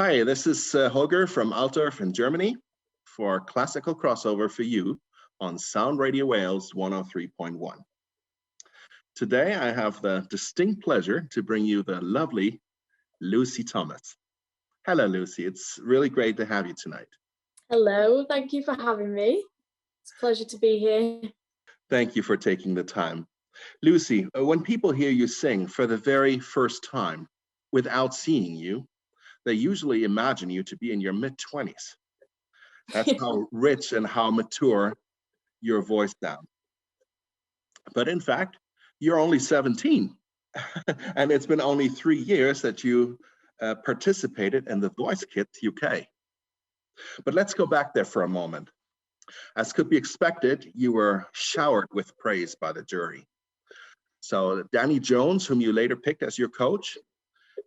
Hi, this is Holger from Altdorf in Germany for Classical Crossover for You on Sound Radio Wales 103.1. Today, I have the distinct pleasure to bring you the lovely Lucy Thomas. Hello, Lucy. It's really great to have you tonight. Hello, thank you for having me. It's a pleasure to be here. Thank you for taking the time. Lucy, when people hear you sing for the very first time without seeing you, they usually imagine you to be in your mid-20s. That's how rich and how mature your voice sounds. But in fact, you're only 17. And it's been only 3 years that you participated in the Voice Kids UK. But let's go back there for a moment. As could be expected, you were showered with praise by the jury. So Danny Jones, whom you later picked as your coach,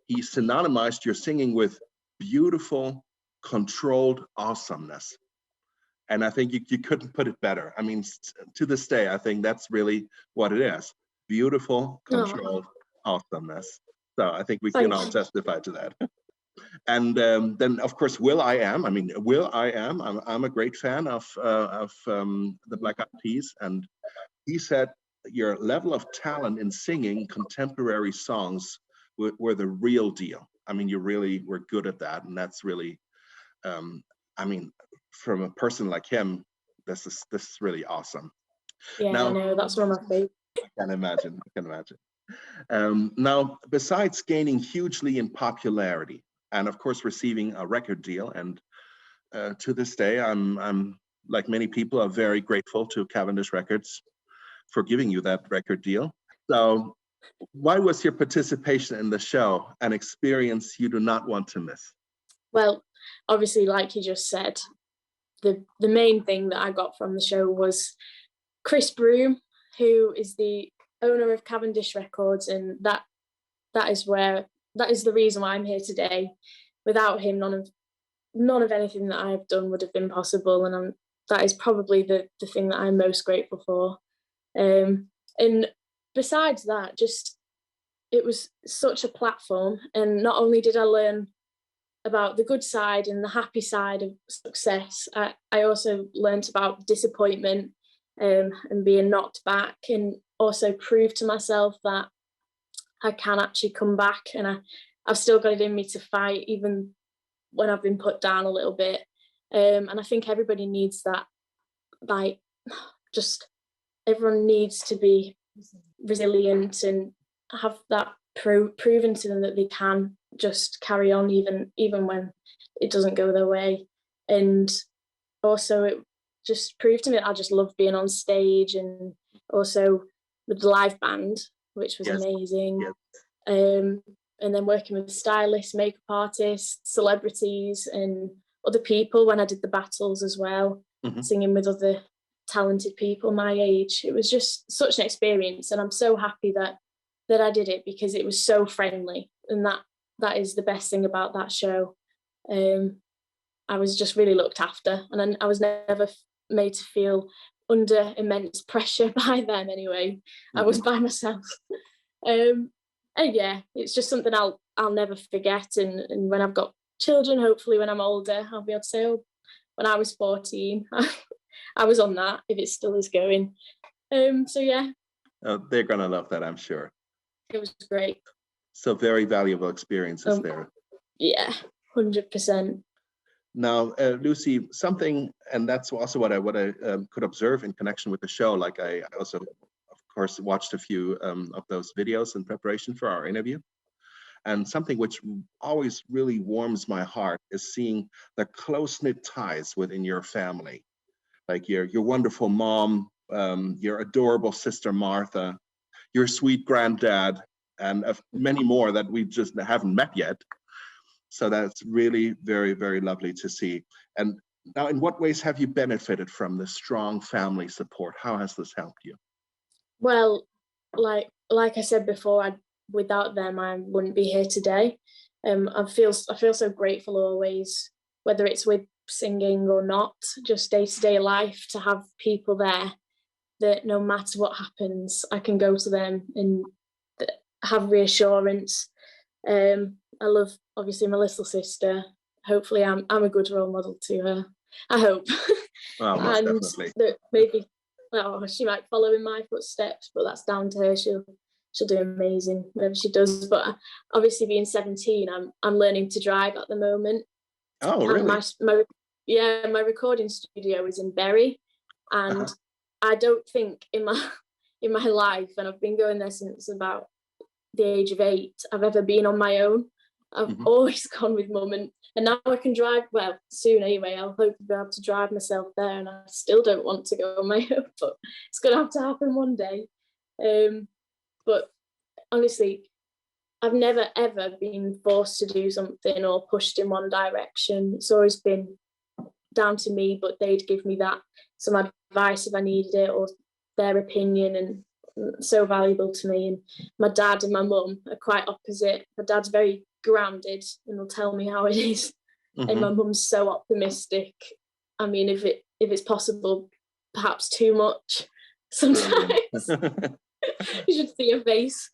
he synonymized your singing with beautiful, controlled awesomeness. And I think you couldn't put it better. I mean, to this day, I think that's really what it is. Beautiful, controlled awesomeness. So I think we can all testify to that. And then, of course, Will.i.am. I mean, Will.i.am, I'm a great fan of the Black Eyed Peas. And he said your level of talent in singing contemporary songs were the real deal. I mean, you really were good at that. And that's really, I mean, from a person like him, this is really awesome. Yeah, now, I know, that's one of my favorites. I can imagine. Now, besides gaining hugely in popularity and of course receiving a record deal, and to this day, I'm like many people are very grateful to Cavendish Records for giving you that record deal. So why was your participation in the show an experience you do not want to miss? Well, obviously, like you just said, the main thing that I got from the show was Chris Broom, who is the owner of Cavendish Records, and that is the reason why I'm here today. Without him, none of anything that I've done would have been possible, and that is probably the thing that I'm most grateful for. And besides that, just it was such a platform, and not only did I learn about the good side and the happy side of success, I also learned about disappointment and being knocked back, and also proved to myself that I can actually come back, and I've still got it in me to fight even when I've been put down a little bit. And I think everybody needs that, like, just everyone needs to be resilient and have that proven to them that they can just carry on even when it doesn't go their way. And also it just proved to me that I just love being on stage, and also with the live band, which was amazing. And then working with stylists, makeup artists, celebrities and other people when I did the battles as well, singing with other talented people my age. It was just such an experience, and I'm so happy that I did it, because it was so friendly, and that is the best thing about that show. I was just really looked after, and I was never made to feel under immense pressure by them anyway. I was by myself. And yeah, it's just something I'll never forget, and when I've got children, hopefully when I'm older, I'll be able to say, oh, when I was 14, I was on that, if it still is going. So yeah. Oh, they're gonna love that, I'm sure. It was great. So very valuable experiences there. Yeah, 100%. Now, Lucy, something, and that's also what I could observe in connection with the show. Like I also, of course, watched a few of those videos in preparation for our interview. And something which always really warms my heart is seeing the close-knit ties within your family. Like your wonderful mom, your adorable sister Martha, your sweet granddad, and many more that we just haven't met yet. So that's really very, very lovely to see. And now, in what ways have you benefited from the strong family support? How has this helped you? Well, like I said before, without them, I wouldn't be here today. I feel so grateful always, whether it's with singing or not, just day-to-day life, to have people there that no matter what happens, I can go to them and have reassurance. I love, obviously, my little sister, hopefully I'm a good role model to her. I hope. Well, most And definitely. that maybe she might follow in my footsteps, but that's down to her. She'll do amazing whatever she does. But obviously, being 17, I'm learning to drive at the moment. Oh, And really? my recording studio is in Bury, and I don't think in my life, and I've been going there since about the age of 8, I've ever been on my own. I've always gone with mum, and now I can drive. Well, soon anyway. I'll hope to be able to drive myself there, and I still don't want to go on my own, but it's gonna have to happen one day. But honestly, I've never ever been forced to do something or pushed in one direction. It's always been down to me, but they'd give me some advice if I needed it, or their opinion, and so valuable to me. And my dad and my mum are quite opposite. My dad's very grounded and will tell me how it is, and my mum's so optimistic. I mean, if it's possible, perhaps too much sometimes. You should see her face.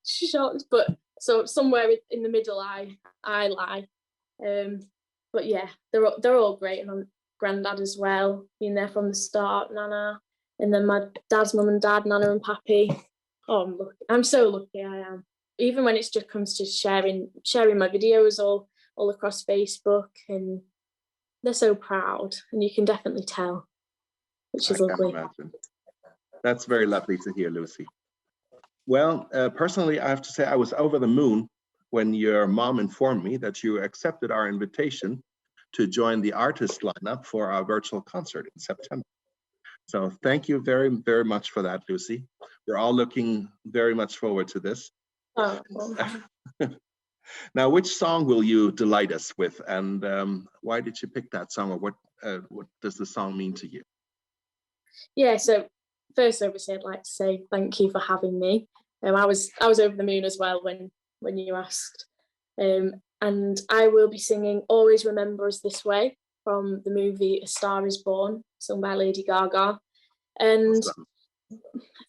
She's shocked, but so somewhere in the middle, I lie. But yeah, they're all great, and my granddad as well, been there from the start, Nana, and then my dad's mum and dad, Nana and Pappy. Oh, I'm so lucky. I am. Even when it just comes to sharing my videos all across Facebook, and they're so proud, and you can definitely tell, which is lovely. I can imagine. That's very lovely to hear, Lucy. Well, personally, I have to say I was over the moon when your mom informed me that you accepted our invitation to join the artist lineup for our virtual concert in September. So thank you very, very much for that, Lucy. We're all looking very much forward to this. Oh. Now, which song will you delight us with, and why did you pick that song, or what does the song mean to you? Yeah, so first, obviously, I'd like to say thank you for having me. I was over the moon as well when you asked. And I will be singing Always Remember Us This Way from the movie A Star Is Born, sung by Lady Gaga. And Awesome.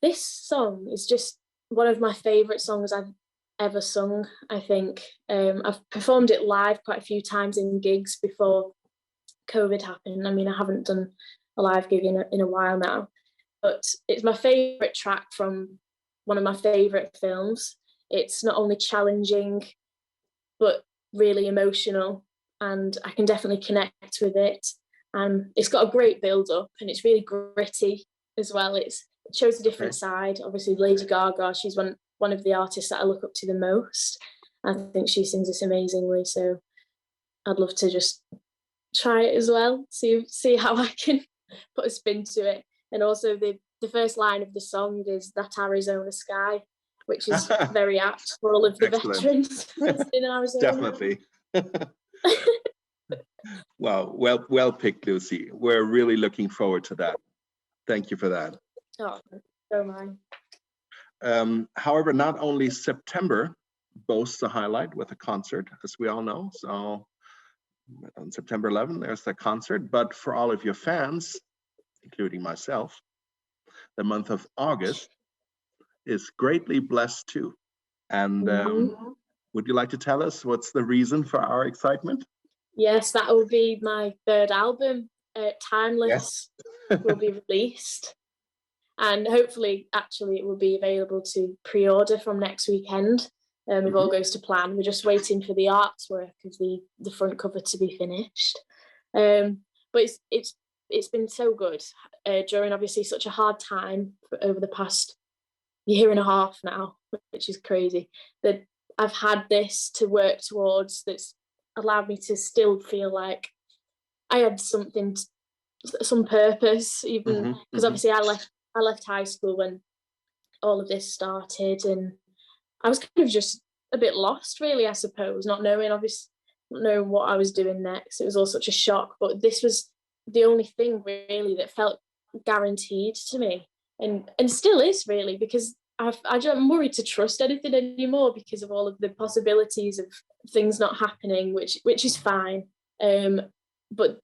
This song is just one of my favourite songs I've ever sung, I think. I've performed it live quite a few times in gigs before COVID happened. I mean, I haven't done a live gig in a while now, but it's my favourite track from one of my favourite films. It's not only challenging, but really emotional, and I can definitely connect with it. And it's got a great build up, and it's really gritty as well. It shows a different side. Obviously, Lady Gaga, she's one of the artists that I look up to the most. I think she sings this amazingly, so I'd love to just try it as well, see how I can put a spin to it. And also the first line of the song is That Arizona Sky, which is very apt for all of the veterans in Arizona. Definitely. Well picked, Lucy. We're really looking forward to that. Thank you for that. Oh, so am I. However, not only September boasts a highlight with a concert, as we all know. So on September 11th, there's the concert. But for all of your fans, including myself, the month of August is greatly blessed too. And would you like to tell us what's the reason for our excitement? Yes, that will be my third album, Timeless, will be released. And hopefully, actually, it will be available to pre-order from next weekend. If all goes to plan. We're just waiting for the artwork of the front cover to be finished. But it's been so good during obviously such a hard time over the past year and a half now, which is crazy, that I've had this to work towards that's allowed me to still feel like I had some purpose, even because obviously I left high school when all of this started, and I was kind of just a bit lost, really, I suppose, not knowing what I was doing next. It was all such a shock, but this was the only thing really that felt guaranteed to me, and still is, really, because I'm worried to trust anything anymore because of all of the possibilities of things not happening, which is fine. But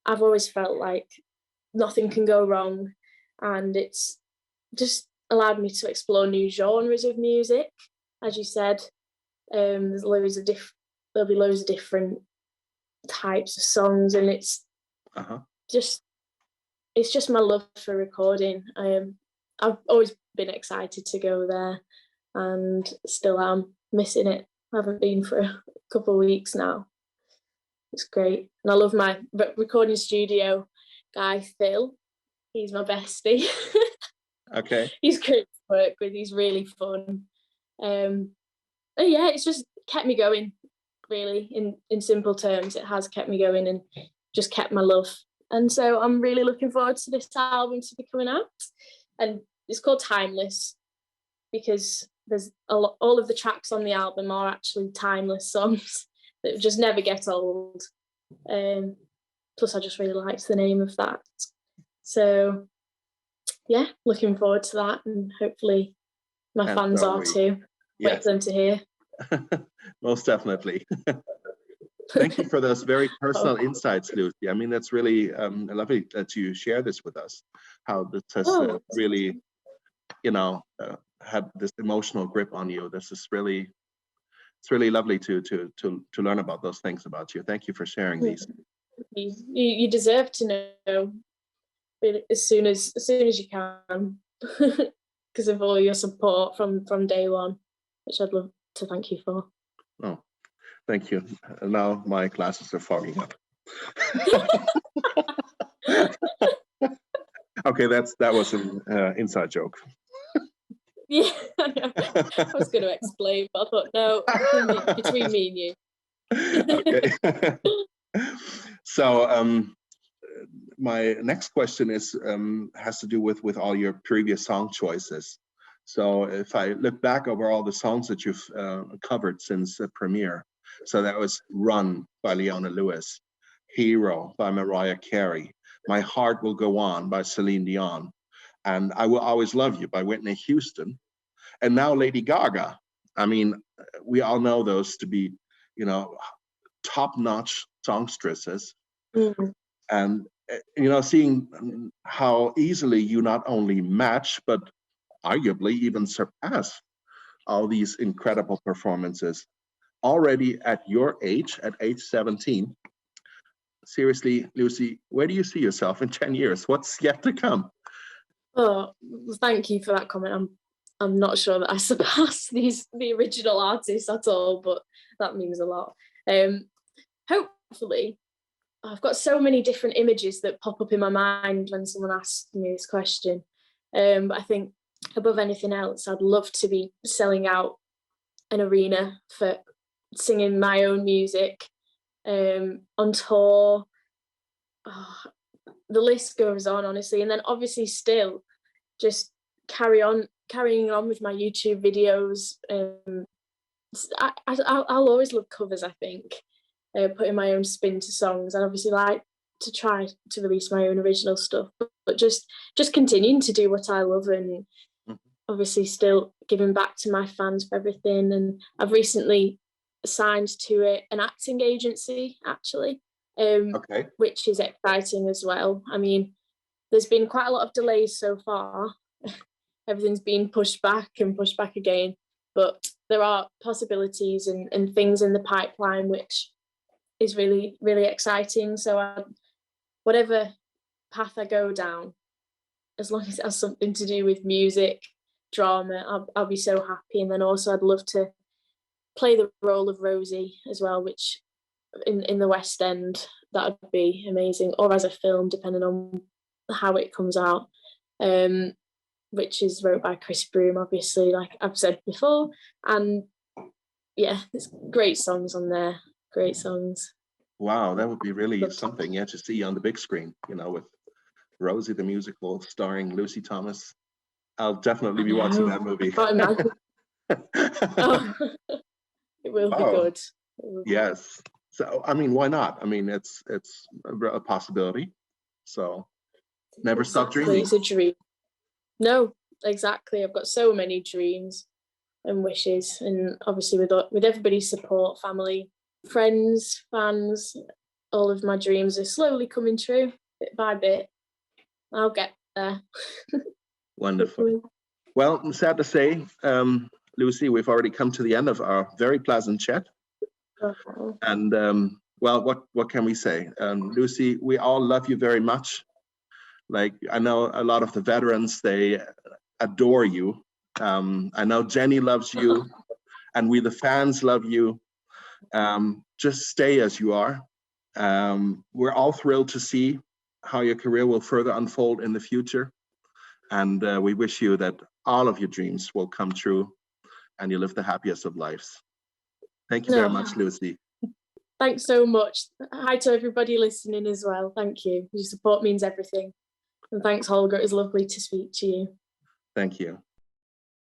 I've always felt like nothing can go wrong, and it's just allowed me to explore new genres of music. As you said, there'll be loads of different types of songs, and it's just my love for recording. I've always been excited to go there, and still am missing it. I haven't been for a couple of weeks now. It's great, and I love my recording studio guy, Phil. He's my bestie. Okay. He's great to work with. He's really fun. Yeah, it's just kept me going, really. In simple terms, it has kept me going and just kept my love. And so I'm really looking forward to this album to be coming out. And it's called Timeless because there's all of the tracks on the album are actually timeless songs that just never get old. Plus, I just really liked the name of that. So, yeah, looking forward to that, and hopefully my fans are too. Wait for them to hear. Most definitely. Thank you for those very personal insights, Lucy. I mean, that's really lovely that you share this with us, how this has really, had this emotional grip on you. This is really, it's really lovely to learn about those things about you. Thank you for sharing these. You deserve to know really as soon as you can, because of all your support from day one, which I'd love to thank you for. Oh, thank you. Now my glasses are fogging up. Okay, that was an inside joke. Yeah, I was going to explain, but I thought no, between me and you. Okay. So my next question is has to do with all your previous song choices. So if I look back over all the songs that you've covered since the premiere, so that was Run by Leona Lewis, Hero by Mariah Carey, My Heart Will Go On by Celine Dion, and I Will Always Love You by Whitney Houston, and now Lady Gaga. I mean, we all know those to be, top-notch songstresses. Mm-hmm. And, seeing how easily you not only match, but arguably even surpass all these incredible performances already at your age, at age 17. Seriously, Lucy, where do you see yourself in 10 years? What's yet to come? Oh, thank you for that comment. I'm not sure that I surpass the original artists at all, but that means a lot. Hopefully, I've got so many different images that pop up in my mind when someone asks me this question. But I think above anything else, I'd love to be selling out an arena for singing my own music, on tour. Oh, the list goes on, honestly. And then obviously still just carrying on with my YouTube videos. I'll always love covers, I think, putting my own spin to songs. And obviously like to try to release my own original stuff, but just continuing to do what I love, and obviously still giving back to my fans for everything. And I've recently signed to an acting agency, actually, which is exciting as well. I mean, there's been quite a lot of delays so far. Everything's been pushed back again, but there are possibilities and things in the pipeline, which is really, really exciting. So whatever path I go down, as long as it has something to do with music, drama, I'll be so happy. And then also I'd love to play the role of Rosie as well, which in the West End, that would be amazing, or as a film, depending on how it comes out, which is wrote by Chris Broom, obviously, like I've said before. And yeah, there's great songs on there, great songs. Wow, that would be really something, to see on the big screen, with Rosie the musical starring Lucy Thomas. I'll definitely be watching that movie. It will be good. Yes. So, I mean, why not? I mean, it's a possibility. So never stop dreaming. It's a dream. No, exactly. I've got so many dreams and wishes, and obviously with everybody's support, family, friends, fans, all of my dreams are slowly coming true, bit by bit. I'll get there. Wonderful. Well, I'm sad to say, Lucy, we've already come to the end of our very pleasant chat. Uh-huh. And Well, what can we say? Lucy, we all love you very much. Like, I know a lot of the veterans, they adore you. I know Jenny loves you, and we the fans love you. Just stay as you are. We're all thrilled to see how your career will further unfold in the future. And we wish you that all of your dreams will come true and you live the happiest of lives. Thank you very No, much, Lucy. thanks so much. Hi to everybody listening as well. Thank you. Your support means everything. And thanks, Holger. It was lovely to speak to you. Thank you.